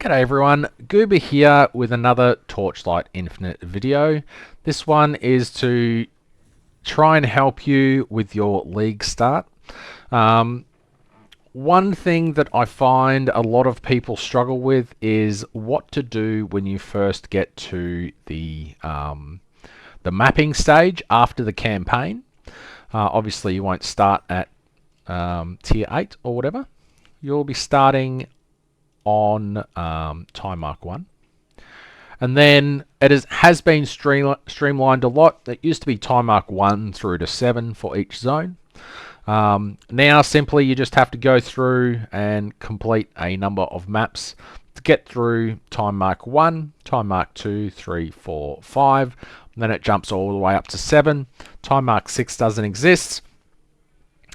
G'day everyone, Goober here with another Torchlight Infinite video. This one is to try and help you with your league start. One thing that I find a lot of people struggle with is what to do when you first get to the mapping stage after the campaign. Obviously you won't start at tier 8 or whatever. You'll be starting on time mark 1, and then it has been streamlined a lot. It used to be time mark 1 through to 7 for each zone. Now simply you just have to go through and complete a number of maps to get through time mark 1, time mark 2, 3, 4, 5, and then it jumps all the way up to 7. Time mark 6 doesn't exist,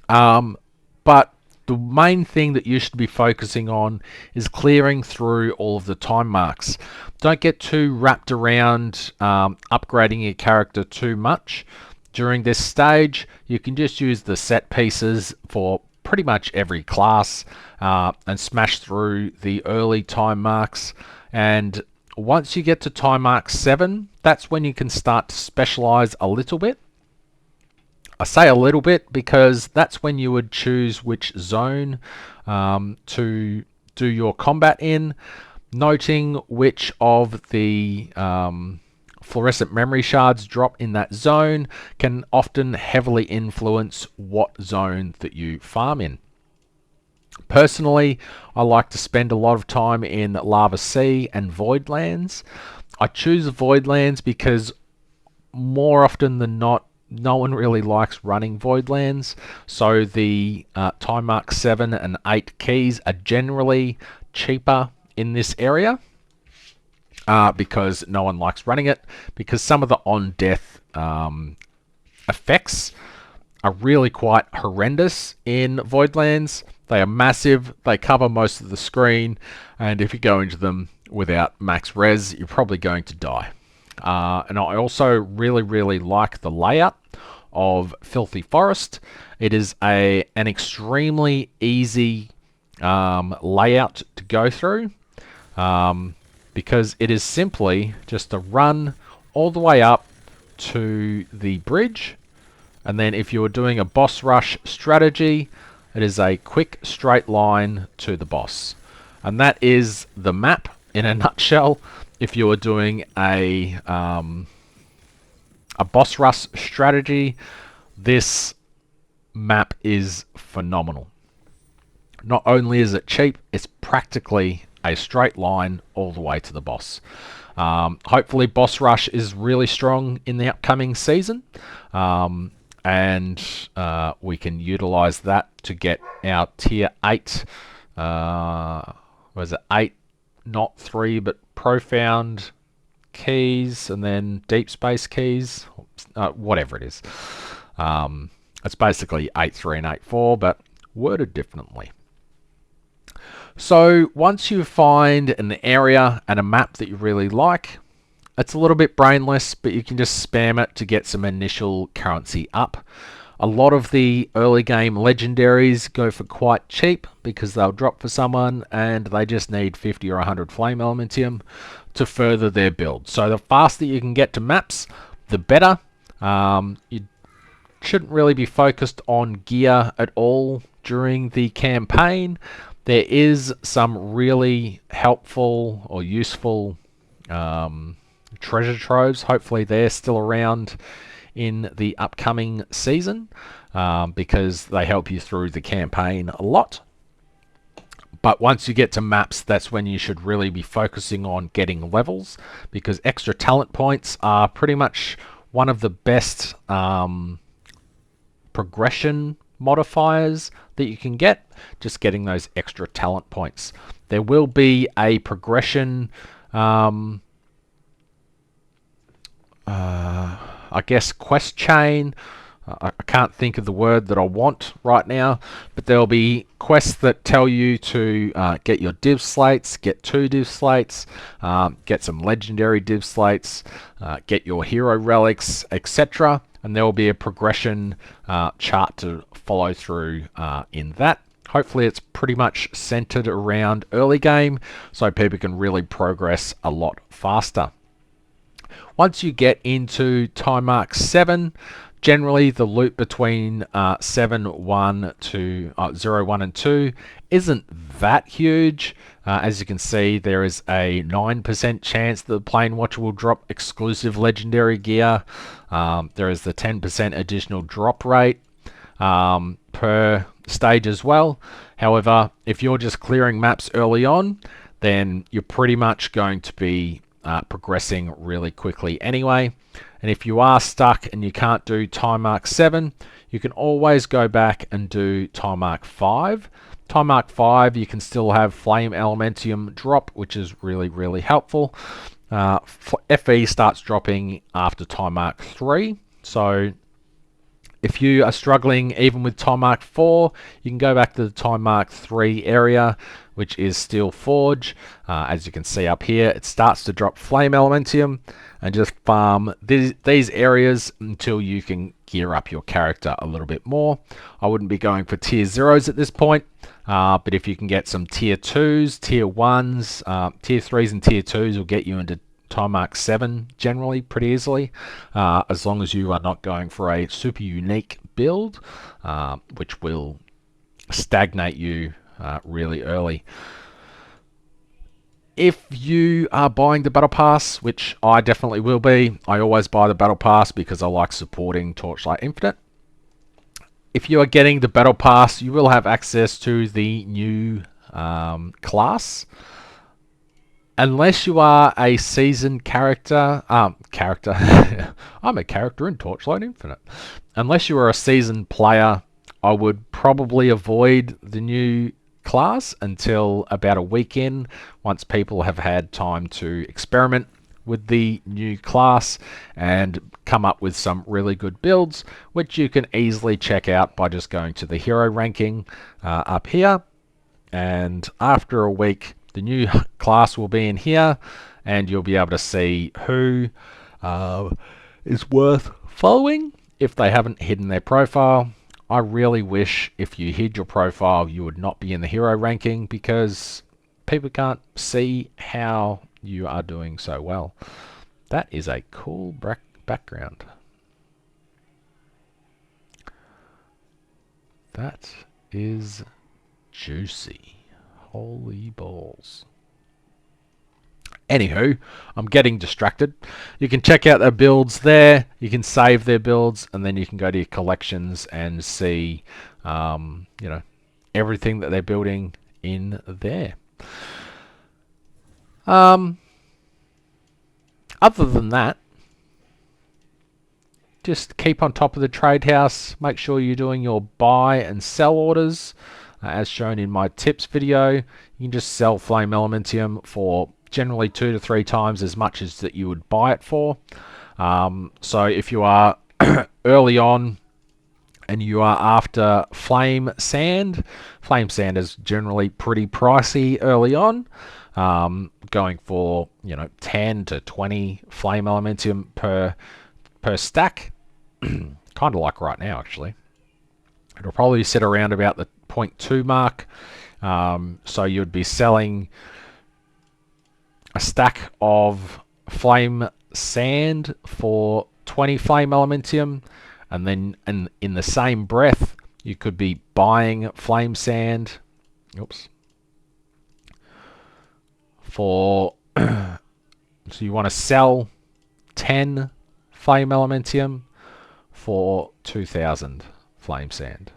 but the main thing that you should be focusing on is clearing through all of the time marks. Don't get too wrapped around upgrading your character too much. During this stage, you can just use the set pieces for pretty much every class and smash through the early time marks. And once you get to time mark 7, that's when you can start to specialize a little bit. I say a little bit because that's when you would choose which zone to do your combat in, noting which of the fluorescent memory shards drop in that zone can often heavily influence what zone that you farm in. Personally, I like to spend a lot of time in Lava Sea and Voidlands. I choose Voidlands because more often than not, no one really likes running Voidlands, so the time mark 7 and 8 keys are generally cheaper in this area because no one likes running it, because some of the on-death effects are really quite horrendous in Voidlands. They are massive, they cover most of the screen, and if you go into them without max res, you're probably going to die. And I also really like the layout of Filthy Forest. It is an extremely easy layout to go through because it is simply just a run all the way up to the bridge, and then if you are doing a boss rush strategy, it is a quick straight line to the boss. And that is the map in a nutshell. If you are doing a boss rush strategy, this map is phenomenal. Not only is it cheap, it's practically a straight line all the way to the boss. Hopefully boss rush is really strong in the upcoming season, and we can utilize that to get our tier 8, was it 8, not 3, but profound keys, and then deep space keys, whatever it is. It's basically 8.3 and 8.4, but worded differently. So once you find an area and a map that you really like, it's a little bit brainless, but you can just spam it to get some initial currency up. A lot of the early game legendaries go for quite cheap because they'll drop for someone and they just need 50 or 100 flame elementium to further their build. So the faster you can get to maps, the better. You shouldn't really be focused on gear at all during the campaign. There is some really helpful or useful treasure troves. Hopefully they're still around in the upcoming season because they help you through the campaign a lot. But once you get to maps, that's when you should really be focusing on getting levels, because extra talent points are pretty much one of the best progression modifiers that you can get, just getting those extra talent points. There will be a progression I guess quest chain. I can't think of the word that I want right now, but there'll be quests that tell you to get your div slates, get 2 div slates, get some legendary div slates, get your hero relics, etc. And there will be a progression chart to follow through in that. Hopefully it's pretty much centered around early game so people can really progress a lot faster. Once you get into time mark 7, generally the loop between 7, 1 to 0, 1 and 2 isn't that huge. As you can see, there is a 9% chance that the Plane Watcher will drop exclusive legendary gear. There is the 10% additional drop rate per stage as well. However, if you're just clearing maps early on, then you're pretty much going to be progressing really quickly anyway. And if you are stuck and you can't do time mark 7, you can always go back and do time mark 5. Time mark 5, you can still have Flame Elementium drop, which is really helpful. FE starts dropping after time mark 3. So if you are struggling even with time mark 4, you can go back to the time mark 3 area, which is Steel Forge. As you can see up here, it starts to drop Flame Elementium, and just farm these areas until you can gear up your character a little bit more. I wouldn't be going for tier 0s at this point, but if you can get some tier 2s, tier 1s, tier 3s and tier 2s will get you into time mark 7 generally pretty easily, as long as you are not going for a super unique build, which will stagnate you really early. If you are buying the Battle Pass, which I definitely will be, I always buy the Battle Pass because I like supporting Torchlight Infinite. If you are getting the Battle Pass, you will have access to the new class. Unless you are a seasoned character, I'm a character in Torchlight Infinite. Unless you are a seasoned player, I would probably avoid the new class until about a week in, once people have had time to experiment with the new class and come up with some really good builds, which you can easily check out by just going to the hero ranking up here. And after a week, the new class will be in here, and you'll be able to see who is worth following if they haven't hidden their profile. I really wish if you hid your profile, you would not be in the hero ranking, because people can't see how you are doing so well. That is a cool background. That is juicy. Holy balls. Anywho, I'm getting distracted. You can check out their builds there. You can save their builds, and then you can go to your collections and see, you know, everything that they're building in there. Other than that, just keep on top of the trade house. Make sure you're doing your buy and sell orders. As shown in my tips video, you can just sell Flame Elementium for generally 2 to 3 times as much as that you would buy it for. So if you are early on and you are after Flame Sand is generally pretty pricey early on. Going for, you know, 10 to 20 Flame Elementium per stack. Kind of like right now, actually. It'll probably sit around about the 0.2 mark. So you'd be selling a stack of Flame Sand for 20 Flame Elementium, and then in the same breath you could be buying Flame Sand for so you want to sell 10 Flame Elementium for 2,000 Flame Sand.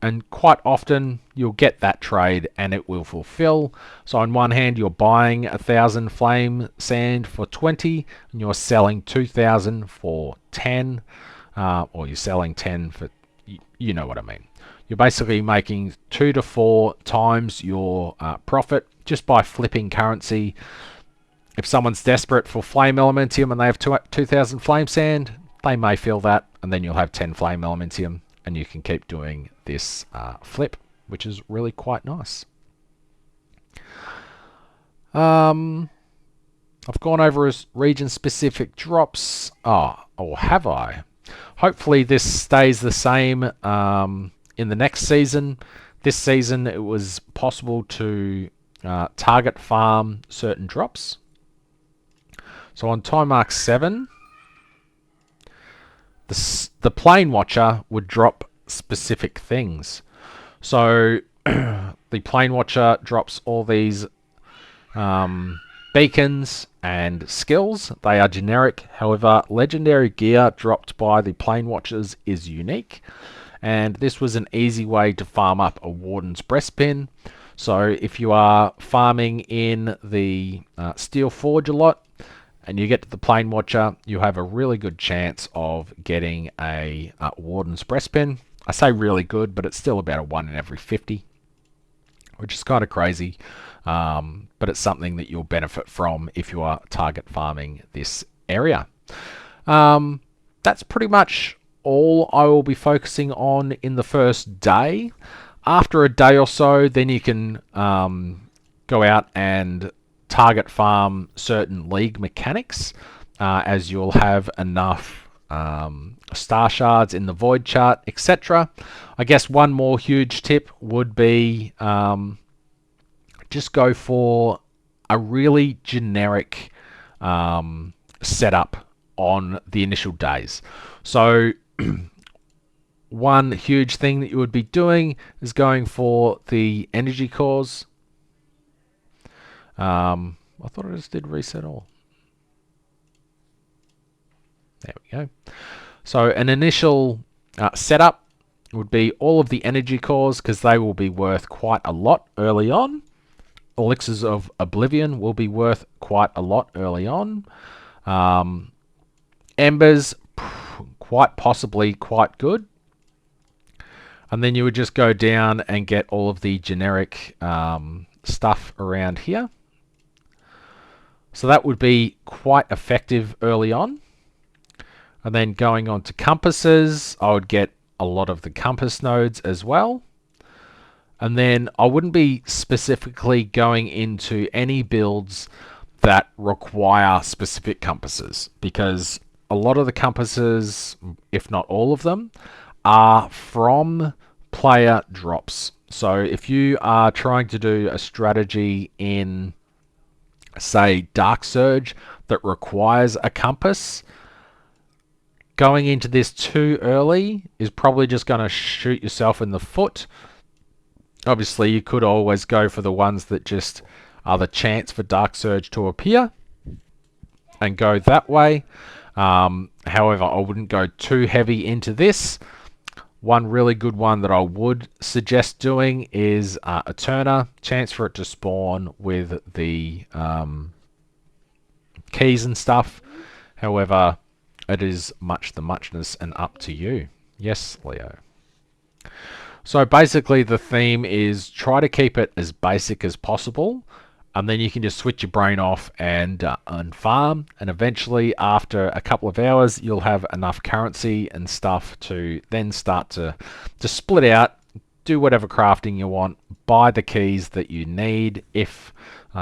And quite often you'll get that trade and it will fulfill. So on one hand, you're buying 1,000 Flame Sand for 20, and you're selling 2,000 for 10, or you're selling 10 for, you know what I mean. You're basically making 2 to 4 times your profit just by flipping currency. If someone's desperate for Flame Elementium and they have 2,000 Flame Sand, they may feel that, and then you'll have 10 Flame Elementium, and you can keep doing this flip, which is really quite nice. I've gone over region-specific drops. Or have I? Hopefully this stays the same in the next season. This season it was possible to target farm certain drops. So on time mark 7, the plane watcher would drop specific things. So the plane watcher drops all these beacons and skills. They are generic. However, legendary gear dropped by the plane watchers is unique, and this was an easy way to farm up a Warden's Breastpin. So if you are farming in the Steel Forge a lot and you get to the plane watcher, you have a really good chance of getting a Warden's Breastpin. I say really good, but it's still about a 1 in every 50, which is kind of crazy, but it's something that you'll benefit from if you are target farming this area. That's pretty much all I will be focusing on in the first day. After a day or so, then you can go out and target farm certain league mechanics, as you'll have enough star shards in the void chart, etc. I guess one more huge tip would be just go for a really generic setup on the initial days. So one huge thing that you would be doing is going for the energy cores. I thought I just did reset all. There we go. So an initial setup would be all of the energy cores, because they will be worth quite a lot early on. Elixirs of Oblivion will be worth quite a lot early on. Embers, quite possibly quite good. And then you would just go down and get all of the generic stuff around here. So that would be quite effective early on. And then going on to compasses, I would get a lot of the compass nodes as well. And then I wouldn't be specifically going into any builds that require specific compasses, because a lot of the compasses, if not all of them, are from player drops. So if you are trying to do a strategy in, say, Dark Surge that requires a compass, going into this too early is probably just going to shoot yourself in the foot. Obviously, you could always go for the ones that just are the chance for Dark Surge to appear and go that way. However, I wouldn't go too heavy into this. One really good one that I would suggest doing is Eterna. Chance for it to spawn with the keys and stuff. However, it is much the muchness and up to you. Yes, Leo. So basically the theme is try to keep it as basic as possible, and then you can just switch your brain off and farm, and eventually after a couple of hours you'll have enough currency and stuff to then start to split out, do whatever crafting you want, buy the keys that you need if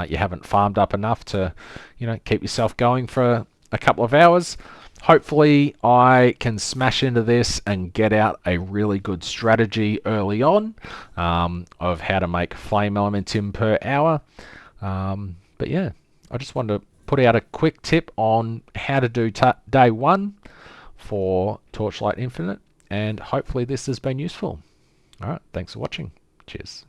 you haven't farmed up enough to, you know, keep yourself going for a couple of hours. Hopefully I can smash into this and get out a really good strategy early on of how to make flame elementum per hour. But yeah, I just wanted to put out a quick tip on how to do day 1 for Torchlight Infinite, and hopefully this has been useful. Alright, thanks for watching. Cheers.